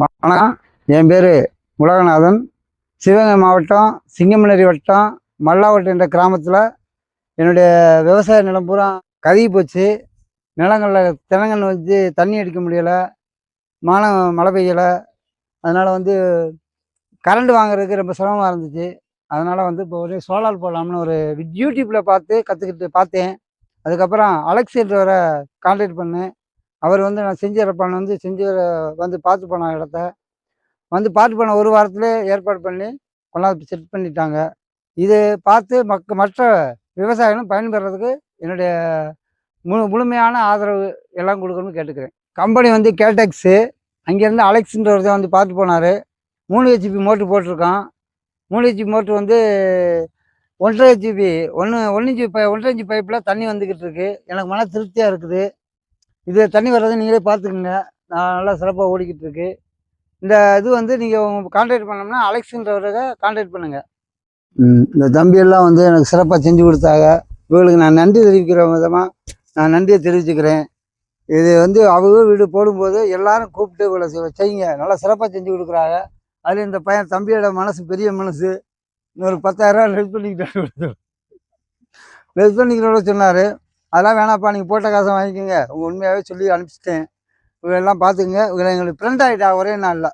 வணக்கம். என் பேர் உலகநாதன். சிவகங்கை மாவட்டம் சிங்கமனேரி வட்டம் மல்லாவட்டம் என்ற கிராமத்தில் என்னுடைய விவசாய நிலம் பூரா கருகி போச்சு. நிலங்களில் தினங்கன்று வச்சு தண்ணி அடிக்க முடியலை, மழை பெய்யலை. அதனால் கரண்ட் வாங்குறதுக்கு ரொம்ப சிரமமாக இருந்துச்சு. அதனால் இப்போ ஒரு சோலார் போடலாம்னு ஒரு யூடியூப்பில் பார்த்து கற்றுக்கிட்டு பார்த்தேன். அதுக்கப்புறம் அலெக்ஸ்ன்றவரை கான்டாக்ட் பண்ணேன். அவர் நான் செஞ்சு தரப்பான்னு செஞ்சு பார்த்து போன இடத்த பார்த்து போன ஒரு வாரத்திலே ஏற்பாடு பண்ணி கொண்டாந்து செட் பண்ணிட்டாங்க. இது பார்த்து மற்ற விவசாயிகளும் பயன்பெறதுக்கு என்னுடைய முழுமையான ஆதரவு எல்லாம் கொடுக்கணும்னு கேட்டுக்கிறேன். கம்பெனி கேடெக்ஸு. அங்கேருந்து அலெக்ஸ்ன்றவர் தான் பார்த்து போனார். 3 ஹெச்பி மோட்ரு போட்டிருக்கான். 3 ஹெச்பி மோட்ரு 1.5 ஹெச்பி 1.5 இன்ச்சு பைப்பில் தண்ணி வந்துக்கிட்டு இருக்கு. எனக்கு மன திருப்தியாக இருக்குது. இது தண்ணி வர்றதை நீங்களே பார்த்துக்குங்க. நல்லா சிறப்பாக ஓடிக்கிட்டு இருக்கு. இந்த இது நீங்கள் கான்டாக்ட் பண்ணோம்னா அலெக்ஸ்ன்றவரை கான்டாக்ட் பண்ணுங்கள். இந்த தம்பியெல்லாம் எனக்கு சிறப்பாக செஞ்சு கொடுத்தாங்க. இவங்களுக்கு நான் நன்றி தெரிவிக்கிற விதமாக நான் நன்றியை தெரிவிச்சுக்கிறேன். இது அவங்க வீடு போடும்போது எல்லாரும் கூப்பிட்டு இவ்வளோ செய்யுங்க, நல்லா சிறப்பாக செஞ்சு கொடுக்குறாங்க. அதில் இந்த பையன் தம்பியோட மனசு பெரிய மனசு. இன்னொரு 10,000 லெஸ் பண்ணிக்கிறோட சொன்னார். அதெல்லாம் வேணாப்பா, நீங்கள் போட்ட காசை வாங்கிக்கோங்க, உங்கள் உண்மையாகவே சொல்லி அனுப்பிச்சிட்டேன். இவங்க எல்லாம் பார்த்துக்குங்க. இவங்களை எங்களுக்கு ஃப்ரெண்ட் ஆகிட்டா ஒரே நாளில்.